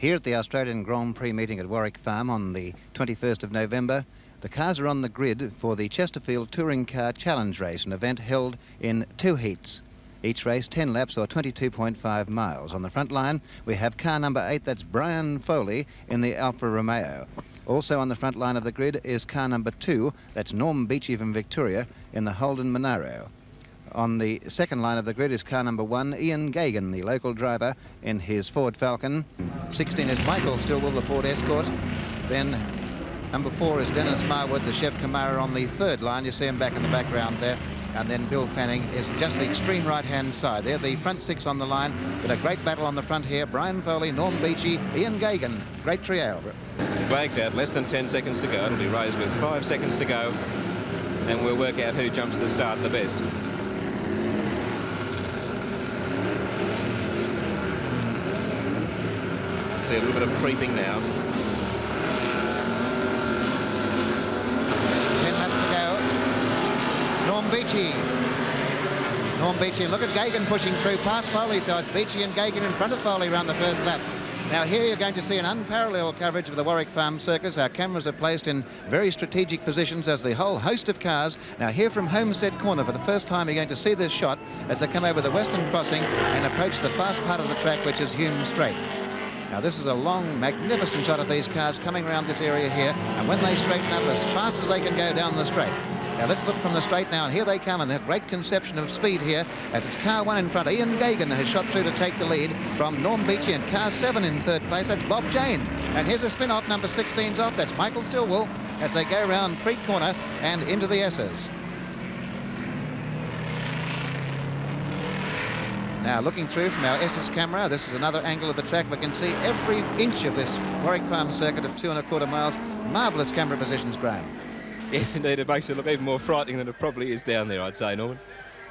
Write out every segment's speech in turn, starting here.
Here at the Australian Grand Prix meeting at Warwick Farm on the 21st of November, the cars are on the grid for the Chesterfield Touring Car Challenge Race, an event held in 2 heats. Each race 10 laps or 22.5 miles. On the front line, we have car number 8, that's Brian Foley in the Alfa Romeo. Also on the front line of the grid is car number 2, that's Norm Beachy from Victoria in the Holden Monaro. On the second line of the grid is car number 1, Ian Gagan, the local driver, in his Ford Falcon. 16 is Michael Stillwell, the Ford Escort. Then number 4 is Dennis Marwood, the Chef Camara on the third line. You see him back in the background there. And then Bill Fanning is just the extreme right-hand side. They're the front 6 on the line, but a great battle on the front here. Brian Foley, Norm Beachy, Ian Gagan. Great trio. Flag's out, less than 10 seconds to go. It'll be raised with 5 seconds to go. And we'll work out who jumps the start the best. See a little bit of creeping now. 10 laps to go. Norm Beachy. Norm Beachy. Look at Gagan pushing through past Foley, so it's Beachy and Gagan in front of Foley around the first lap. Now here you're going to see an unparalleled coverage of the Warwick Farm Circus. Our cameras are placed in very strategic positions as the whole host of cars. Now here from Homestead Corner, for the first time you're going to see this shot as they come over the Western Crossing and approach the fast part of the track, which is Hume Straight. Now this is a long, magnificent shot of these cars coming around this area here, and when they straighten up as fast as they can go down the straight. Now let's look from the straight now, and here they come, and a great conception of speed here as it's car 1 in front. Ian Gagan has shot through to take the lead from Norm Beachy, and car 7 in third place, that's Bob Jane. And here's a spin-off, number 16's off, that's Michael Stillwell, as they go round Prix corner and into the S's. Now, looking through from our S's camera, this is another angle of the track. We can see every inch of this Warwick Farm circuit of 2¼ miles. Marvellous camera positions, Graham. Yes, indeed. It makes it look even more frightening than it probably is down there, I'd say, Norman.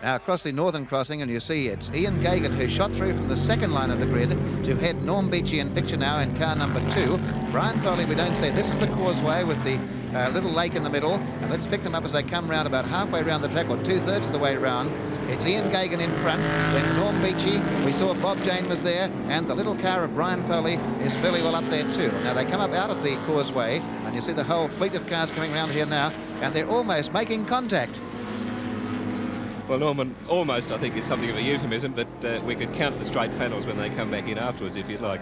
Now, across the northern crossing, and you see it's Ian Gagan who shot through from the second line of the grid to head Norm Beachy in picture now in car number 2. Brian Foley, we don't say. This is the causeway with the little lake in the middle, and let's pick them up as they come round about halfway around the track, or 2/3 of the way round. It's Ian Gagan in front, then Norm Beachy. We saw Bob Jane was there, and the little car of Brian Foley is fairly well up there too. Now they come up out of the causeway, and you see the whole fleet of cars coming round here now, and they're almost making contact. Well, Norman, almost, I think, is something of a euphemism, but we could count the straight panels when they come back in afterwards, if you'd like.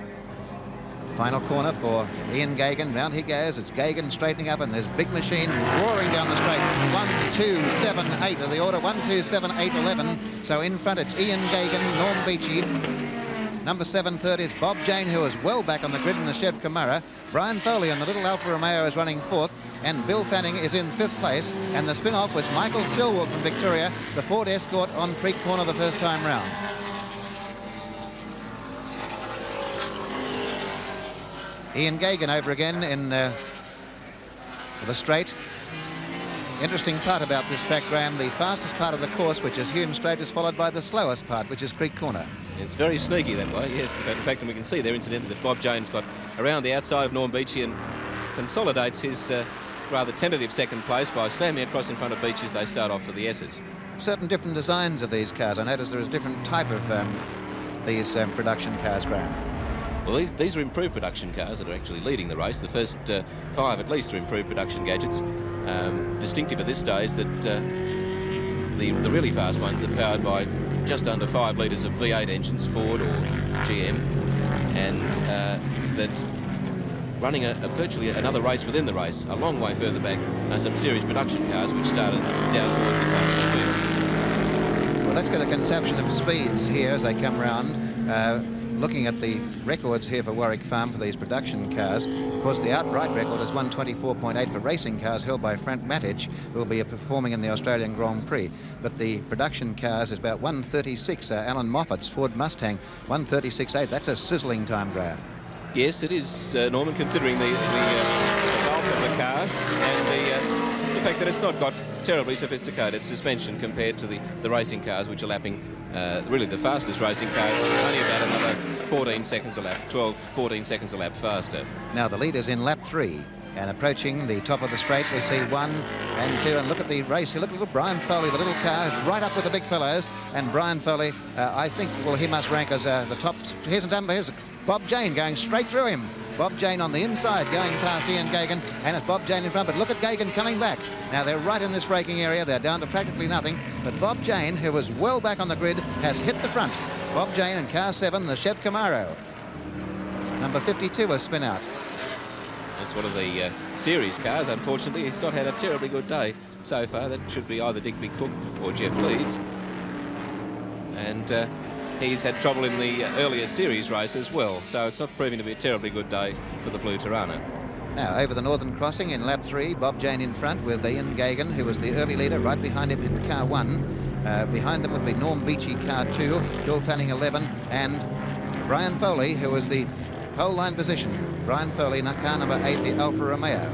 Final corner for Ian Gagan. Round he goes. It's Gagan straightening up, and there's Big Machine roaring down the straight. 1, 2, 7, 8 of the order. 1, 2, 7, 8, 11. So in front it's Ian Gagan, Norm Beachy. Number 7, third is Bob Jane, who is well back on the grid in the Chef Camara. Brian Foley on the little Alfa Romeo is running 4th. And Bill Fanning is in 5th place. And the spin-off was Michael Stillwell from Victoria, the Ford Escort on Prix corner the first time round. Ian Gagan over again in the straight. Interesting part about this track, Graham, the fastest part of the course, which is Hume Straight, is followed by the slowest part, which is Creek Corner. It's very sneaky that way, yes. In fact, and we can see there, incidentally, that Bob Jane's got around the outside of Norm Beachy and consolidates his rather tentative second place by slamming across in front of Beachy as they start off for the S's. Certain different designs of these cars. I notice there is a different type of these production cars, Graham. Well, these are improved production cars that are actually leading the race. The first 5 at least are improved production gadgets. Distinctive at this stage that the really fast ones are powered by just under 5 litres of V8 engines, Ford or GM, and that running virtually another race within the race, a long way further back, are some series production cars which started down towards the top of the field. Well, let's get a conception of speeds here as they come round. Looking at the records here for Warwick Farm for these production cars, of course the outright record is 1:24.8 for racing cars held by Frank Matic, who will be performing in the Australian Grand Prix. But the production cars is about 1:36. Alan Moffat's Ford Mustang, 1:36.8. That's a sizzling time, Graham. Yes, it is, Norman, considering the bulk of the car and the fact that it's not got terribly sophisticated suspension compared to the racing cars, which are lapping really the fastest racing cars, only about another 14 seconds a lap, 12, 14 seconds a lap faster. Now the leader's in lap 3. And approaching the top of the straight, we see 1 and 2. And look at the race here. Look at Brian Foley, the little car, is right up with the big fellows. And Brian Foley, I think, well, he must rank as the top. Here's a number. Here's Bob Jane going straight through him. Bob Jane on the inside going past Ian Gagan, and it's Bob Jane in front, but look at Gagan coming back. Now they're right in this braking area, they're down to practically nothing, but Bob Jane, who was well back on the grid, has hit the front. Bob Jane in car 7, the Chev Camaro. Number 52 has spin out. It's one of the series cars. Unfortunately, he's not had a terribly good day so far. That should be either Digby Cook or Jeff Leeds. And he's had trouble in the earlier series race as well, so it's not proving to be a terribly good day for the Blue Tirana. Now over the Northern Crossing in lap 3, Bob Jane in front with Ian Gagan, who was the early leader, right behind him in car 1. Behind them would be Norm Beachy, car 2, Bill Fanning 11, and Brian Foley, who was the pole line position. Brian Foley, car number 8, the Alfa Romeo.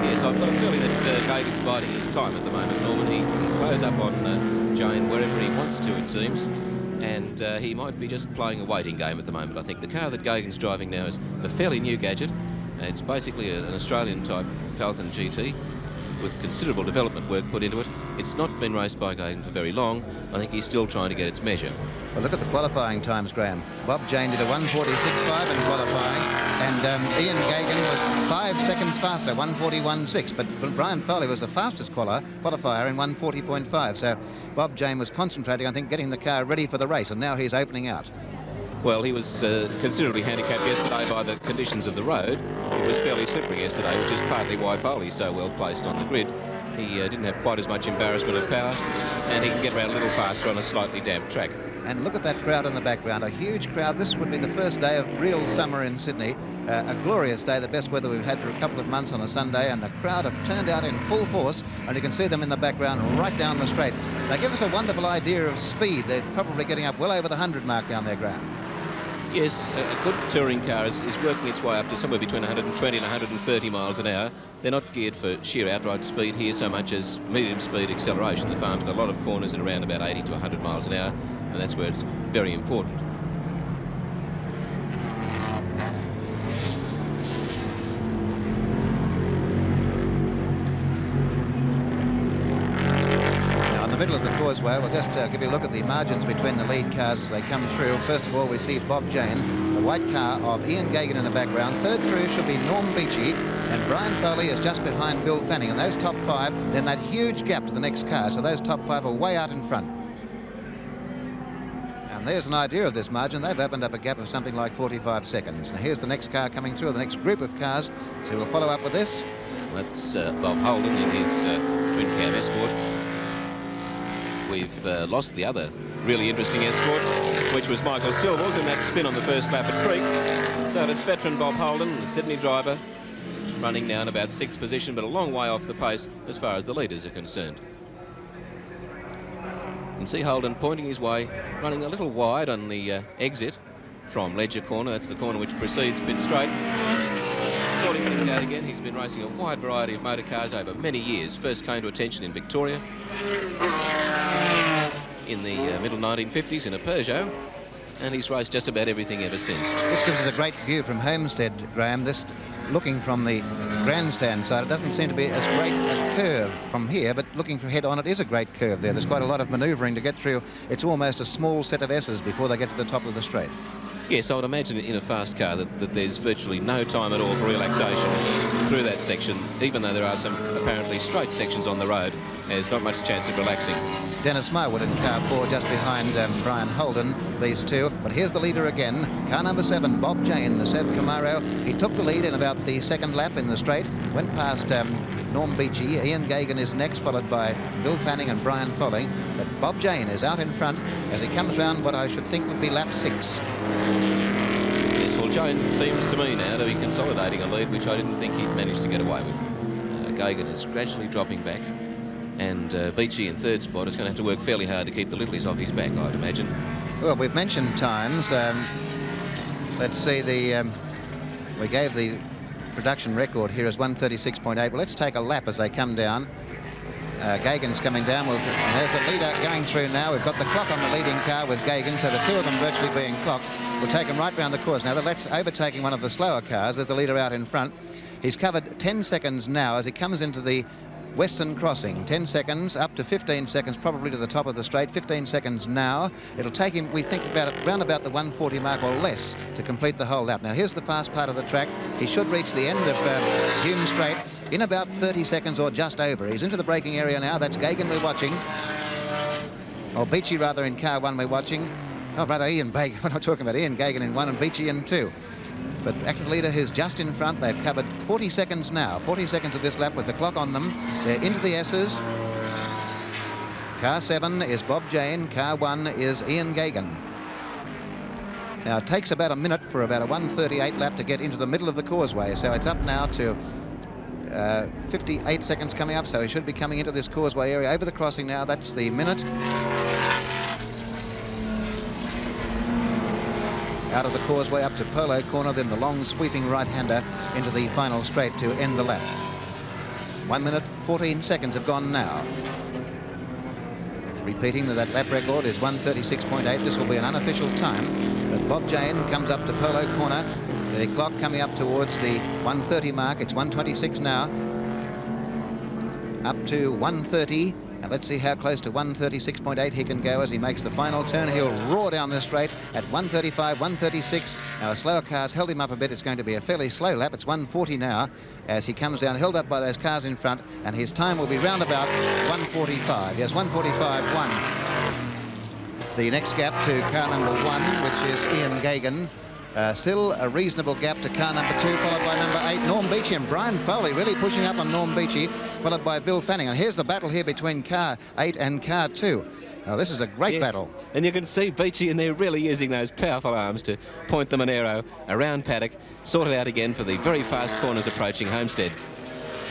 Yes, I've got a feeling that Gagan's biding his time at the moment, Norman. He blows up on Jane wherever he wants to, it seems. And he might be just playing a waiting game at the moment. I think the car that Gagan's driving now is a fairly new gadget. It's basically an Australian-type Falcon GT with considerable development work put into it. It's not been raced by Gagan for very long. I think he's still trying to get its measure. Well, look at the qualifying times, Graham. Bob Jane did a 1:46.5 in qualifying, and Ian Gagan was 5 seconds faster, 1:41.6. But Brian Foley was the fastest qualifier in 1:40.5. So Bob Jane was concentrating, I think, getting the car ready for the race, and now he's opening out. Well, he was considerably handicapped yesterday by the conditions of the road. It was fairly slippery yesterday, which is partly why Foley's so well placed on the grid. He didn't have quite as much embarrassment of power, and he can get around a little faster on a slightly damp track. And look at that crowd in the background, a huge crowd. This would be the first day of real summer in Sydney. A glorious day, the best weather we've had for a couple of months on a Sunday, and the crowd have turned out in full force, and you can see them in the background right down the straight. They give us a wonderful idea of speed. They're probably getting up well over the 100 mark down there, Graham. Yes, a good touring car is working its way up to somewhere between 120 and 130 miles an hour. They're not geared for sheer outright speed here so much as medium speed acceleration. The farm's got a lot of corners at around about 80 to 100 miles an hour, and that's where it's very important. The middle of the causeway, we'll just give you a look at the margins between the lead cars as they come through. First of all, we see Bob Jane, the white car of Ian Gagan in the background. Third through should be Norm Beachy, and Brian Foley is just behind Bill Fanning. And those top 5, then that huge gap to the next car, so those top 5 are way out in front. And there's an idea of this margin. They've opened up a gap of something like 45 seconds. Now here's the next car coming through, the next group of cars. So we'll follow up with this. That's Bob Holden in his twin cab Escort. We've lost the other really interesting Escort, which was Michael Silvers in that spin on the first lap at Prix. So it's veteran Bob Holden, the Sydney driver, running now in about 6th position, but a long way off the pace as far as the leaders are concerned. You can see Holden pointing his way, running a little wide on the exit from Ledger Corner. That's the corner which precedes pit straight. Sorting things out again. He's been racing a wide variety of motor cars over many years. First came to attention in Victoria in the middle 1950s in a Peugeot, and he's raced just about everything ever since. This gives us a great view from Homestead, Graham. This, looking from the grandstand side, it doesn't seem to be as great a curve from here, but looking from head on, it is a great curve there. There's quite a lot of manoeuvring to get through. It's almost a small set of S's before they get to the top of the straight. Yes, I would imagine in a fast car that there's virtually no time at all for relaxation through that section, even though there are some apparently straight sections on the road. There's not much chance of relaxing. Dennis Marwood in car 4 just behind Brian Holden, these two. But here's the leader again, car number 7, Bob Jane, the Chev Camaro. He took the lead in about the second lap in the straight, went past Norm Beachy. Ian Gagan is next, followed by Bill Fanning and Brian Foley. But Bob Jane is out in front as he comes round what I should think would be lap 6. Yes, well, Jane seems to me now to be consolidating a lead, which I didn't think he'd managed to get away with. Gagan is gradually dropping back, and Beachy in 3rd spot is going to have to work fairly hard to keep the littlies off his back, I'd imagine. Well, we've mentioned times. Let's see, we gave the production record here as 1:36.8. Well, let's take a lap as they come down. Gagan's coming down. Well, there's the leader going through now. We've got the clock on the leading car with Gagan, so the two of them virtually being clocked. We'll take him right round the course. Now, that's overtaking one of the slower cars. There's the leader out in front. He's covered 10 seconds now as he comes into the Western Crossing, 10 seconds, up to 15 seconds, probably to the top of the straight. 15 seconds now. It'll take him, we think, round about the 140 mark or less to complete the whole lap. Now, here's the fast part of the track. He should reach the end of Hume Straight in about 30 seconds or just over. He's into the braking area now. That's Gagan we're watching. Or Beachy, rather, in car 1 we're watching. Oh, rather, Ian Gagan. We're not talking about Ian Gagan in 1 and Beachy in 2. But active leader who's just in front. They've covered 40 seconds now. 40 seconds of this lap with the clock on them. They're into the S's. Car 7 is Bob Jane. Car 1 is Ian Gagan. Now, it takes about a minute for about a 1:38 lap to get into the middle of the causeway. So it's up now to 58 seconds coming up. So he should be coming into this causeway area over the crossing now. That's the minute. Out of the causeway up to Polo Corner, then the long sweeping right-hander into the final straight to end the lap. 1 minute, 14 seconds have gone now. Repeating that lap record is 1:36.8. This will be an unofficial time. But Bob Jane comes up to Polo Corner. The clock coming up towards the 1:30 mark. It's 1:26 now. Up to 1:30. And let's see how close to 1:36.8 he can go as he makes the final turn. He'll roar down the straight at 1:35, 1:36. Now, a slower car's held him up a bit. It's going to be a fairly slow lap. It's 1:40 now as he comes down, held up by those cars in front, and his time will be round about 1:45. Yes, 1:45.1. The next gap to car number 1, which is Ian Gagan. Still a reasonable gap to car number 2, followed by number 8, Norm Beachy, and Brian Foley really pushing up on Norm Beachy, followed by Bill Fanning. And here's the battle here between car 8 and car 2. Now, this is a great battle. And you can see Beachy in there really using those powerful arms to point them an arrow around paddock, sort it out again for the very fast corners approaching Homestead.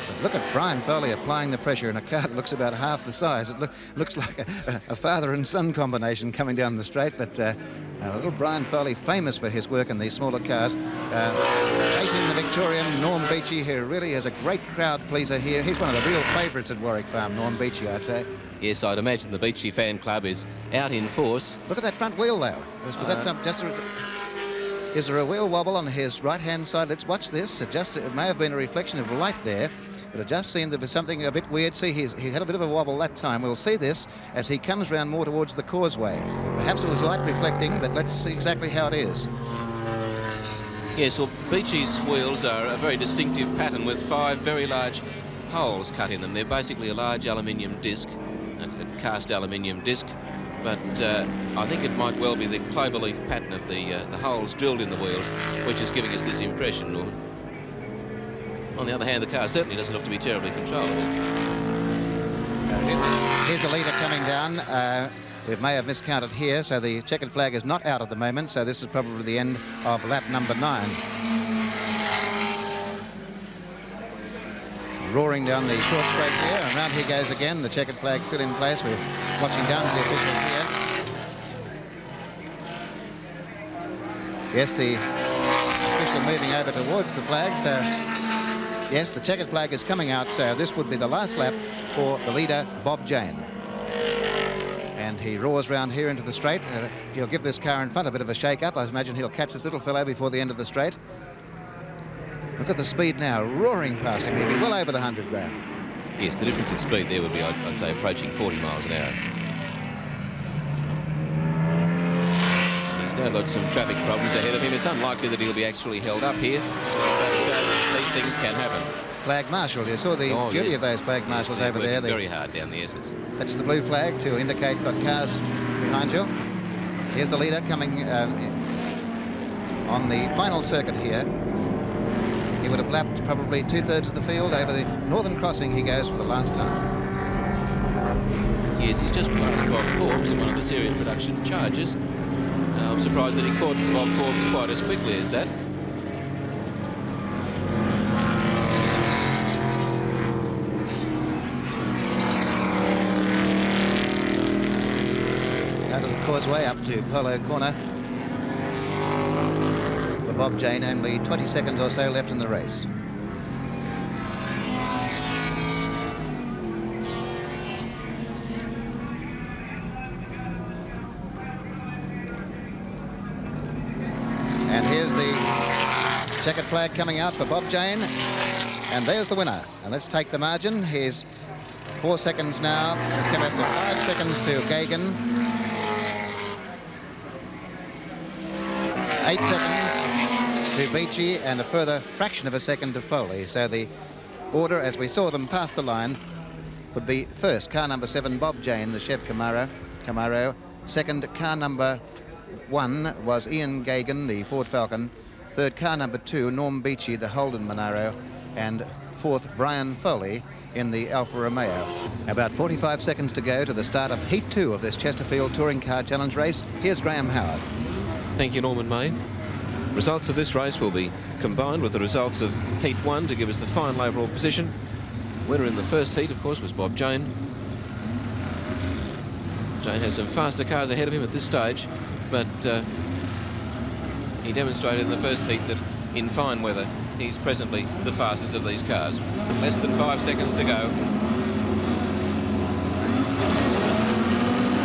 But look at Brian Foley applying the pressure in a car that looks about half the size. It looks like a father and son combination coming down the straight, but little Brian Foley, famous for his work in these smaller cars. Chasing the Victorian, Norm Beachy, who really is a great crowd pleaser here. He's one of the real favourites at Warwick Farm, Norm Beachy, I'd say. Yes, I'd imagine the Beachy fan club is out in force. Look at that front wheel, though. Was that is there a wheel wobble on his right-hand side? Let's watch this. It may have been a reflection of light there, but it just seemed there was something a bit weird. See, he had a bit of a wobble that time. We'll see this as he comes round more towards the causeway. Perhaps it was light reflecting, but let's see exactly how it is. Yes, well, Beachy's wheels are a very distinctive pattern with 5 very large holes cut in them. They're basically a large aluminium disc, a cast aluminium disc, but I think it might well be the cloverleaf pattern of the holes drilled in the wheels, which is giving us this impression, Norman. On the other hand, the car certainly doesn't look to be terribly controllable. Here's the leader coming down. We may have miscounted here, so the checkered flag is not out at the moment, so this is probably the end of lap number 9. Roaring down the short straight here, and round he goes again. The checkered flag still in place. We're watching down to the officials here. Yes, the official moving over towards the flag, so yes, the checkered flag is coming out, so this would be the last lap for the leader, Bob Jane. And he roars round here into the straight. He'll give this car in front a bit of a shake-up. I imagine he'll catch this little fellow before the end of the straight. Look at the speed now, roaring past him. He'll be well over the 100 grand. Yes, the difference in speed there would be, I'd say, approaching 40 miles an hour. He's now got some traffic problems ahead of him. It's unlikely that he'll be actually held up here, but these things can happen. Flag marshal, you saw the beauty of those flag marshals over there. Very hard down the S's. That's the blue flag to indicate got cars behind you. Here's the leader coming on the final circuit here. He would have lapped probably 2/3 of the field. Over the northern crossing he goes for the last time. Yes, he's just passed Bob Forbes in one of the series production charges. I'm surprised that he caught Bob Forbes quite as quickly as that. Out of the causeway up to Polo Corner. For Bob Jane, only 20 seconds or so left in the race. And here's the checkered flag coming out for Bob Jane. And there's the winner. And let's take the margin. He's 4 seconds now. Let's come up to 5 seconds to Gagan. 8 seconds to Beachy, and a further fraction of a second to Foley. So the order, as we saw them pass the line, would be first car number 7, Bob Jane, the Chev Camaro. Second, car number 1 was Ian Gagan, the Ford Falcon. Third, car number 2, Norm Beachy, the Holden Monaro. And fourth, Brian Foley in the Alfa Romeo. About 45 seconds to go to the start of Heat 2 of this Chesterfield Touring Car Challenge race. Here's Graham Howard. Thank you, Norman May. Results of this race will be combined with the results of Heat 1 to give us the final overall position. Winner in the first heat, of course, was Bob Jane. Jane has some faster cars ahead of him at this stage, but he demonstrated in the first heat that in fine weather he's presently the fastest of these cars. Less than 5 seconds to go.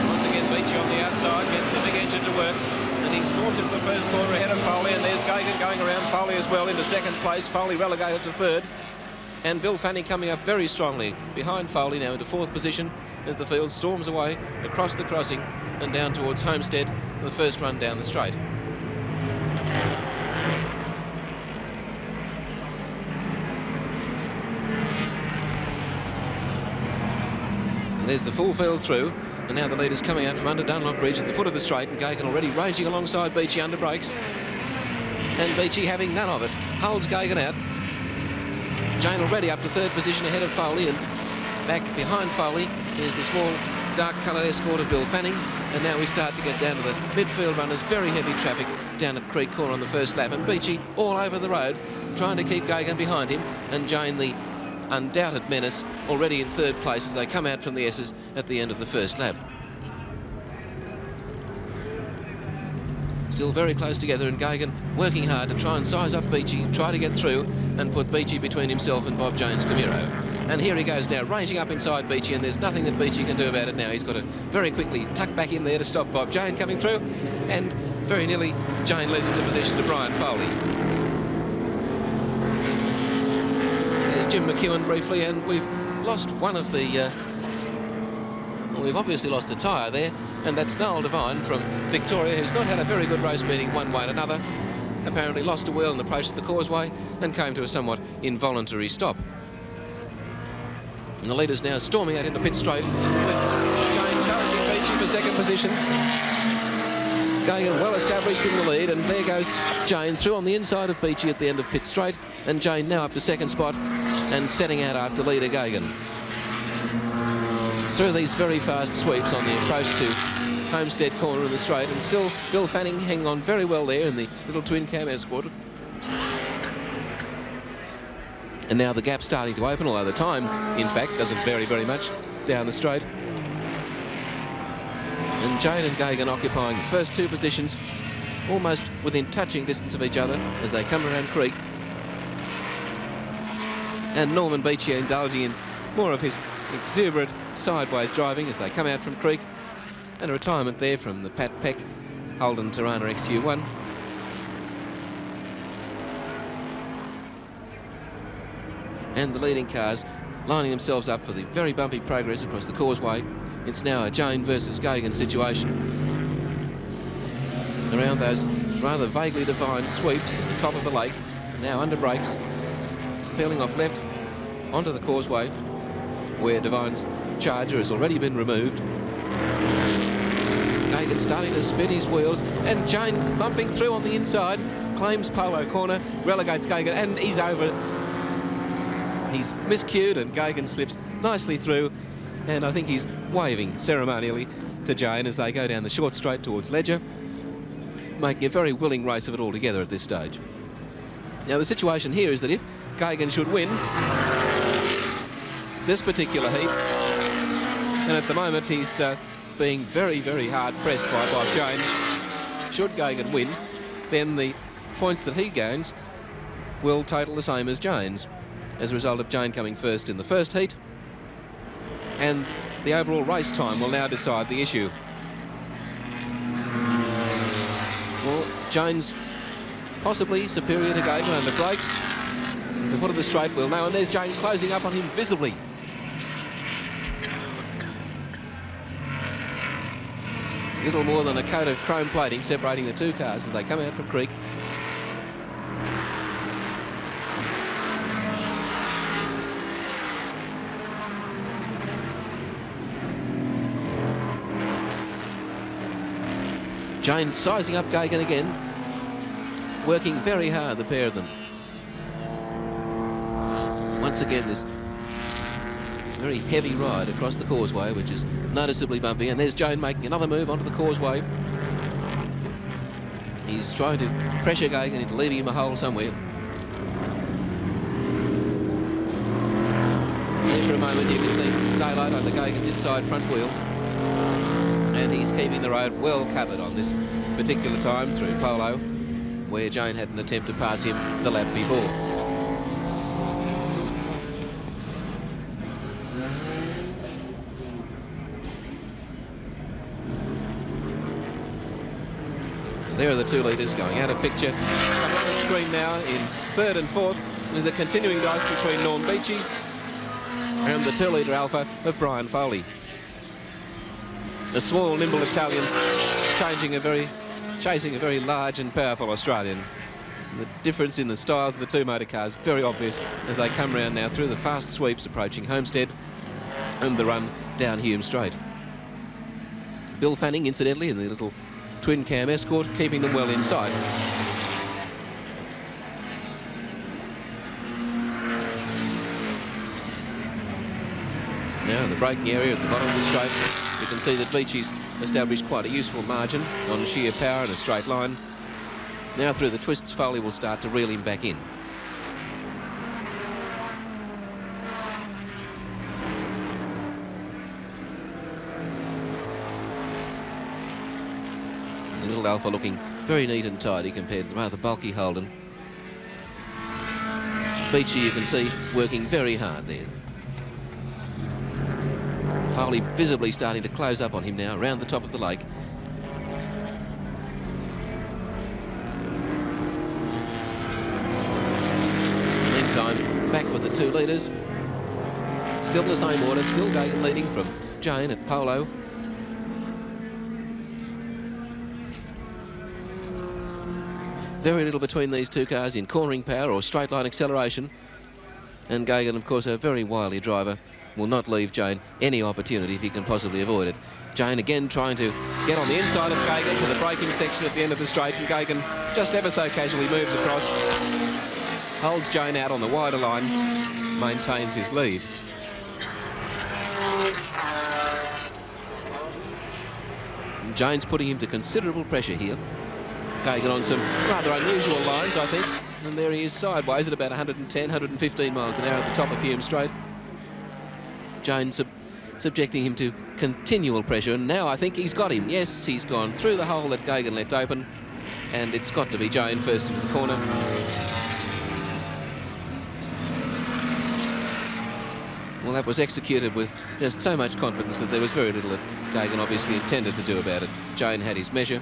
Once again, Beachy on the outside gets the big engine to work, and he stormed into the first corner ahead of Foley, and there's Gagan going around Foley as well into second place. Foley relegated to third, and Bill Fanning coming up very strongly behind Foley now into fourth position as the field storms away across the crossing and down towards Homestead, the first run down the straight. And there's the full field through, and now the leader's coming out from under Dunlop Bridge at the foot of the straight, and Gagan already raging alongside Beachy under brakes, and Beachy having none of it, holds Gagan out. Jane already up to third position ahead of Foley, and back behind Foley is the small dark coloured escort of Bill Fanning, and now we start to get down to the midfield runners. Very heavy traffic down at Creek Corner on the first lap, and Beachy all over the road trying to keep Gagan behind him, and Jane, the undoubted menace, already in third place as they come out from the S's at the end of the first lap. Still very close together, and Gagan working hard to try and size up Beachy, try to get through and put Beachy between himself and Bob Jane's Camaro. And here he goes now, ranging up inside Beachy, and there's nothing that Beachy can do about it now. He's got to very quickly tuck back in there to stop Bob Jane coming through, and very nearly Jane loses a position to Brian Foley. There's Jim McEwen briefly, and we've lost one of the... well, we've obviously lost a tyre there, and that's Noel Devine from Victoria, who's not had a very good race meeting one way and another. Apparently lost a wheel and approached the causeway and came to a somewhat involuntary stop. And the leader's now storming out into pit straight with Jane challenging Beachy for second position. Gagan well established in the lead, and there goes Jane through on the inside of Beachy at the end of pit straight, and Jane now up to second spot and setting out after leader Gagan. Through these very fast sweeps on the approach to Homestead Corner in the straight, and still Bill Fanning hanging on very well there in the little twin cam escort. And now the gap starting to open, although the time, in fact, doesn't vary very much down the straight. And Jane and Gagan occupying the first two positions, almost within touching distance of each other as they come around Creek. And Norman Beachy indulging in more of his exuberant sideways driving as they come out from Creek, and a retirement there from the Pat Peck Holden Tirana XU1. And the leading cars lining themselves up for the very bumpy progress across the causeway. It's now a Jane versus Gagan situation around those rather vaguely defined sweeps at the top of the lake. Now under brakes, peeling off left onto the causeway where Devine's charger has already been removed. Gagan starting to spin his wheels, and Jane thumping through on the inside, claims polo corner, relegates Gagan, and he's over. He's miscued, and Gagan slips nicely through, and I think he's waving ceremonially to Jane as they go down the short straight towards Ledger, making a very willing race of it all together at this stage. Now the situation here is that if Gagan should win this particular heat, and at the moment he's being very, very hard pressed by Bob Jane. Should Gagan win, then the points that he gains will total the same as Jane's, as a result of Jane coming first in the first heat, and the overall race time will now decide the issue. Well, Jane's possibly superior to Gagan under brakes. The foot of the straight we'll know, and there's Jane closing up on him visibly. Little more than a coat of chrome plating separating the two cars as they come out from Creek. Jane sizing up Gagan again, working very hard, the pair of them. Once again, this very heavy ride across the causeway, which is noticeably bumpy, and there's Jane making another move onto the causeway. He's trying to pressure Gagan into leaving him a hole somewhere. There for a moment you can see daylight under Gagan's inside front wheel, and he's keeping the road well covered on this particular time through Polo, where Jane had an attempt to pass him the lap before. There are the 2 leaders going out of picture. Coming on the screen now in 3rd and 4th. There's a continuing race between Norm Beachy and the 2-litre Alpha of Brian Foley. A small, nimble Italian chasing a very large and powerful Australian. The difference in the styles of the 2 motor cars very obvious as they come round now through the fast sweeps approaching Homestead and the run down Hume Straight. Bill Fanning, incidentally, in the little twin cam Escort, keeping them well in sight. Now in the braking area at the bottom of the straight, you can see that Beachy's established quite a useful margin on sheer power in a straight line. Now through the twists, Foley will start to reel him back in. The little Alpha looking very neat and tidy compared to the rather bulky Holden. Beachy, you can see, working very hard there. Foley visibly starting to close up on him now around the top of the lake. Meantime, back with the 2 leaders. Still the same order, still Gagan leading from Jane at Polo. Very little between these 2 cars in cornering power or straight line acceleration. And Gagan, of course, a very wily driver, will not leave Jane any opportunity if he can possibly avoid it. Jane again trying to get on the inside of Gagan to the braking section at the end of the straight, and Gagan just ever so casually moves across, holds Jane out on the wider line, maintains his lead. And Jane's putting him to considerable pressure here. Gagan on some rather unusual lines, I think, and there he is sideways at about 110, 115 miles an hour at the top of Hume Straight. Jane subjecting him to continual pressure, and now I think he's got him. Yes, he's gone through the hole that Gagan left open, and it's got to be Jane first into the corner. Well, that was executed with just so much confidence that there was very little that Gagan obviously intended to do about it. Jane had his measure.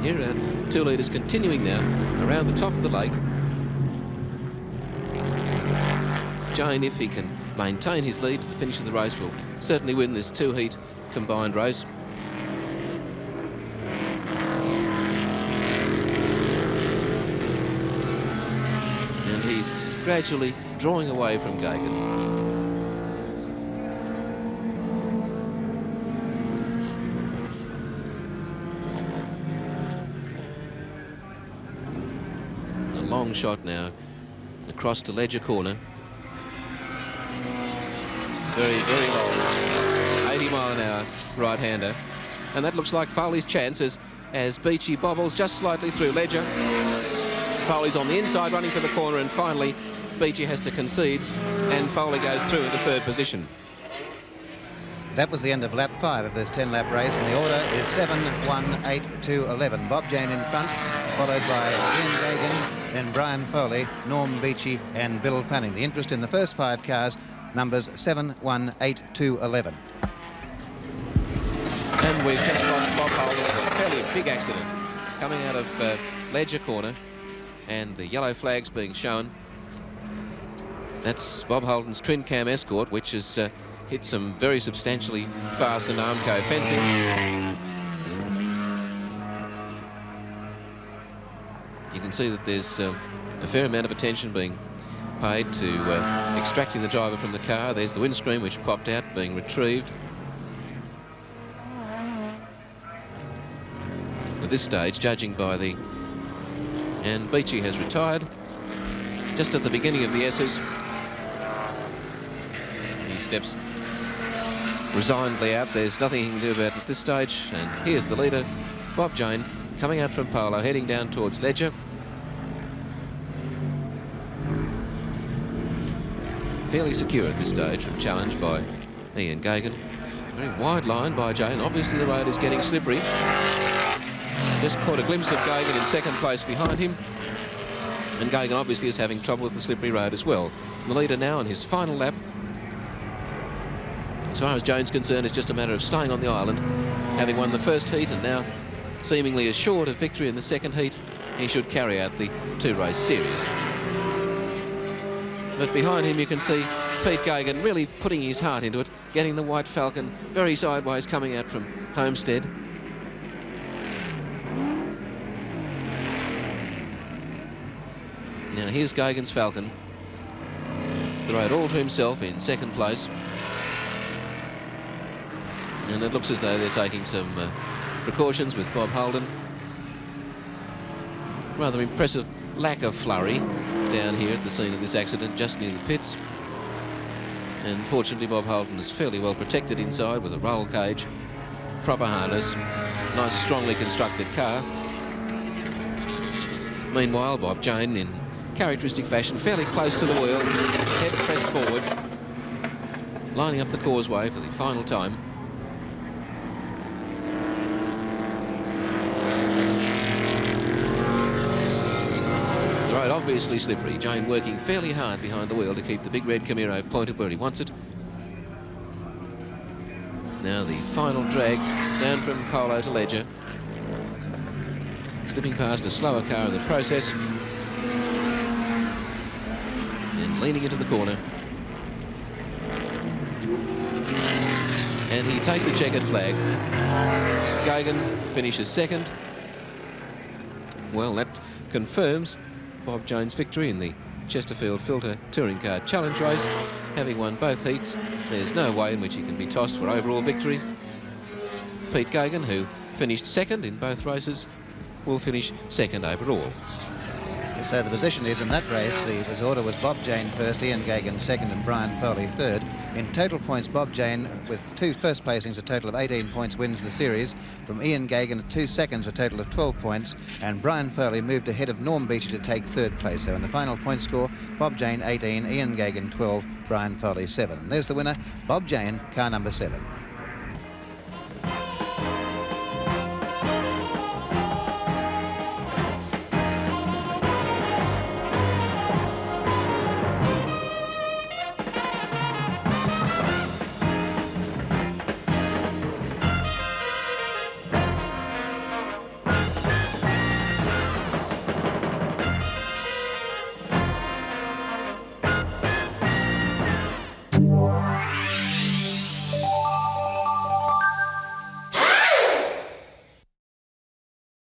Here are 2 leaders continuing now around the top of the lake. Jane, if he can maintain his lead to the finish of the race, will certainly win this 2-heat combined race. And he's gradually drawing away from Gagan. Long shot now across to Ledger Corner. Very, very long. 80 mile an hour right-hander. And that looks like Foley's chances as Beachy bobbles just slightly through Ledger. Foley's on the inside running for the corner, and finally Beachy has to concede and Foley goes through into 3rd position. That was the end of lap 5 of this 10-lap race, and the order is 7, 1, 8, 2, 11. Bob Jane in front, followed by Ian Gagan, then Brian Foley, Norm Beachy and Bill Fanning. The interest in the first 5 cars, numbers 7, 1, 8, 2, 11. And we've just lost Bob Holden in a fairly big accident coming out of Ledger corner, and the yellow flag's being shown. That's Bob Holden's twin cam Escort, which has hit some very substantially fast and Armco fencing. You can see that there's a fair amount of attention being paid to extracting the driver from the car. There's the windscreen which popped out, being retrieved. At this stage, judging by the... And Beachy has retired just at the beginning of the S's. He steps resignedly out. There's nothing he can do about it at this stage. And here's the leader, Bob Jane, coming out from Polo, heading down towards Ledger. Fairly secure at this stage from challenge by Ian Gagan. Very wide line by Jane. Obviously the road is getting slippery. Just caught a glimpse of Gagan in second place behind him. And Gagan obviously is having trouble with the slippery road as well. The leader now on his final lap. As far as Jane's concerned, it's just a matter of staying on the island, having won the first heat and now seemingly assured of victory in the second heat. He should carry out the two-race series. But behind him you can see Pete Gagan really putting his heart into it, getting the White Falcon very sideways coming out from Homestead. Now here's Gagan's Falcon. The road all to himself in second place. And it looks as though they're taking some precautions with Bob Holden. Rather impressive lack of flurry down here at the scene of this accident, just near the pits. And fortunately Bob Holden is fairly well protected inside with a roll cage, proper harness, nice strongly constructed car. Meanwhile Bob Jane, in characteristic fashion, fairly close to the wheel, head pressed forward, lining up the causeway for the final time. Obviously slippery. Jane working fairly hard behind the wheel to keep the big red Camaro pointed where he wants it. Now the final drag down from Polo to Ledger. Slipping past a slower car in the process. And leaning into the corner. And he takes the checkered flag. Gagan finishes second. Well, that confirms Bob Jane's victory in the Chesterfield Filter Touring Car Challenge race. Having won both heats, there's no way in which he can be tossed for overall victory. Pete Gagan, who finished second in both races, will finish second overall. So the position is in that race, the order was Bob Jane first, Ian Gagan second and Brian Foley third. In total points, Bob Jane, with two first placings, a total of 18 points, wins the series. From Ian Gagan at 2 seconds, a total of 12 points. And Brian Foley moved ahead of Norm Beachy to take third place. So in the final point score, Bob Jane 18, Ian Gagan 12, Brian Foley 7. And there's the winner, Bob Jane, car number 7.